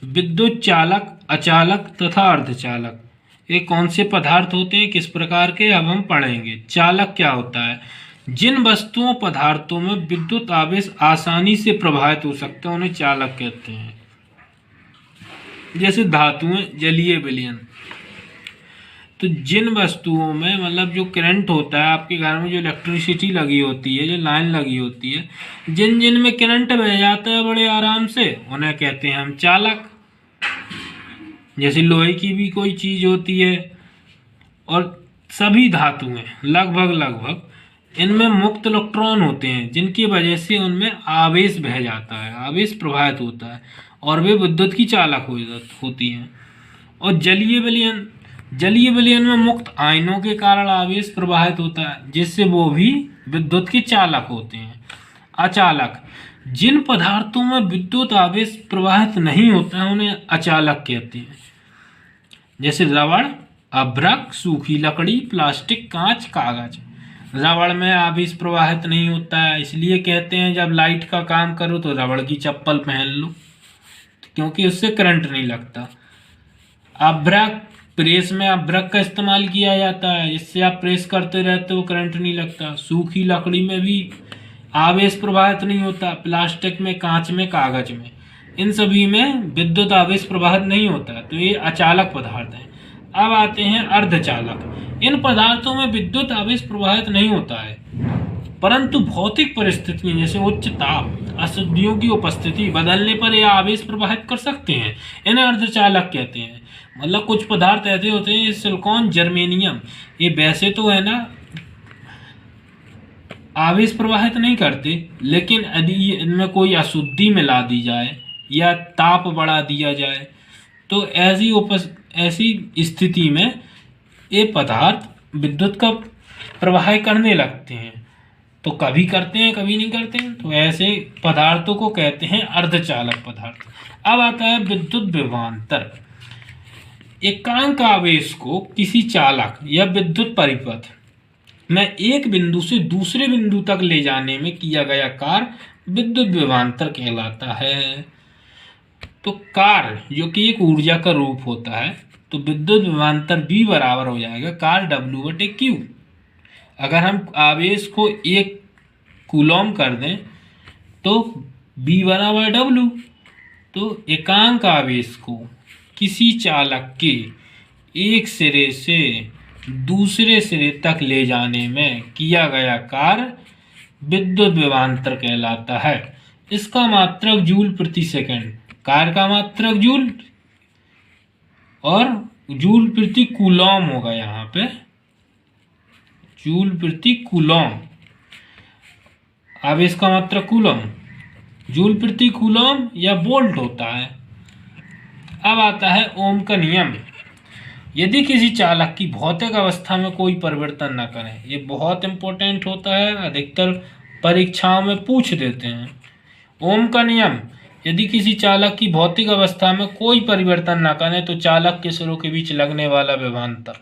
विद्युत चालक, अचालक तथा अर्धचालक ये कौन से पदार्थ होते हैं, किस प्रकार के, अब हम पढ़ेंगे। चालक क्या होता है? जिन वस्तुओं पदार्थों में विद्युत आवेश आसानी से प्रभावित हो सकते हैं उन्हें चालक कहते हैं। जैसे धातुएं, जलीय विलयन। तो जिन वस्तुओं में मतलब जो करंट होता है, आपके घर में जो इलेक्ट्रिसिटी लगी होती है, जो लाइन लगी होती है, जिन जिन में करंट बह जाता है बड़े आराम से, उन्हें कहते हैं हम चालक। जैसे लोहे की भी कोई चीज होती है और सभी धातुएं लगभग इनमें मुक्त इलेक्ट्रॉन होते हैं, जिनकी वजह से उनमें आवेश बह जाता है, आवेश प्रवाहित होता है और वे विद्युत की चालक होती हैं। और जलीय विलयन में मुक्त आयनों के कारण आवेश प्रवाहित होता है, जिससे वो भी विद्युत के चालक होते हैं। अचालक, जिन पदार्थों में विद्युत आवेश प्रवाहित नहीं होता है उन्हें अचालक कहते हैं। जैसे रबड़, अभ्रक, सूखी लकड़ी, प्लास्टिक, कांच, कागज। रबड़ में आवेश प्रवाहित नहीं होता है, इसलिए कहते हैं जब लाइट का काम करो तो रबड़ की चप्पल पहन लो, क्योंकि उससे करंट नहीं लगता। अभ्रक, प्रेस में अभ्रक का इस्तेमाल किया जाता है, इससे आप प्रेस करते रहते हो, करंट नहीं लगता। सूखी लकड़ी में भी आवेश प्रवाहित नहीं होता। प्लास्टिक में, कांच में, कागज में, इन सभी में विद्युत आवेश प्रवाहित नहीं होता, तो ये अचालक पदार्थ हैं। अब आते हैं अर्धचालक। इन पदार्थों में विद्युत आवेश प्रवाहित नहीं होता है, परंतु भौतिक परिस्थितियों जैसे उच्च ताप, अशुद्धियों की उपस्थिति बदलने पर यह आवेश प्रवाहित कर सकते हैं, इन्हें अर्धचालक कहते हैं। मतलब कुछ पदार्थ ऐसे होते हैं, सिलिकॉन, जर्मेनियम, ये वैसे तो है ना आवेश प्रवाहित नहीं करते, लेकिन यदि इनमें कोई अशुद्धि मिला दी जाए या ताप बढ़ा दिया जाए तो ऐसी स्थिति में ये पदार्थ विद्युत का प्रवाह करने लगते हैं। तो कभी करते हैं, कभी नहीं करते हैं, तो ऐसे पदार्थों को कहते हैं अर्धचालक पदार्थ। अब आता है विद्युत विभवांतर। एकांक आवेश को किसी चालक या विद्युत परिपथ में एक बिंदु से दूसरे बिंदु तक ले जाने में किया गया कार्य विद्युत विभवांतर कहलाता है। तो कार्य जो कि एक ऊर्जा का रूप होता है, तो विद्युत विभवांतर भी बराबर हो जाएगा कार्य W/Q। अगर हम आवेश को 1 कूलॉम कर दें तो B बराबर W। तो एकांक आवेश को किसी चालक के एक सिरे से दूसरे सिरे तक ले जाने में किया गया कार्य विद्युत विभवांतर कहलाता है। इसका मात्रक जूल प्रति सेकंड, कार्य का मात्रक जूल और जूल प्रति कूलॉम होगा, यहाँ पे जूल प्रति कूलॉम, आवेश का मात्रक कूलॉम, जूल प्रति कूलॉम या वोल्ट होता है। अब आता है ओम का नियम। यदि किसी चालक की भौतिक अवस्था में कोई परिवर्तन न करें, ये बहुत इंपॉर्टेंट होता है, अधिकतर परीक्षाओं में पूछ देते हैं। ओम का नियम, यदि किसी चालक की भौतिक अवस्था में कोई परिवर्तन न करें तो चालक के सिरों के बीच लगने वाला विभवांतर,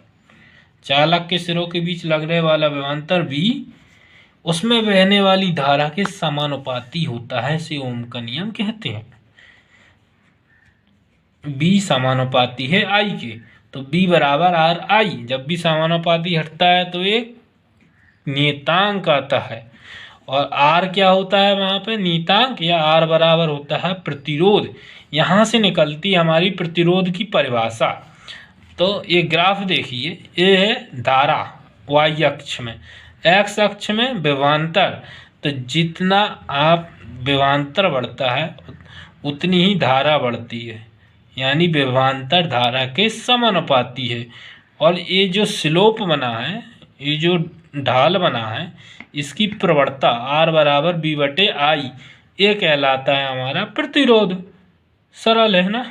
चालक के सिरों के बीच लगने वाला विभवांतर भी उसमें बहने वाली धारा के समानुपाती होता है, इसे ओम का नियम कहते हैं। B समानुपाती है I के, तो B बराबर RI। जब भी समानुपाती हटता है तो एक नियतांक आता है, और R क्या होता है वहाँ पे, नियतांक, या R बराबर होता है प्रतिरोध। यहाँ से निकलती हमारी प्रतिरोध की परिभाषा। तो ये ग्राफ देखिए, ये है धारा Y अक्ष में, X अक्ष में विभवांतर। तो जितना आप विभवांतर बढ़ता है उतनी ही धारा बढ़ती है, यानी विभवांतर धारा के समानुपाती है। और ये जो स्लोप बना है, ये जो ढाल बना है, इसकी प्रवणता R बराबर B/I, ये कहलाता है हमारा प्रतिरोध। सरल है ना।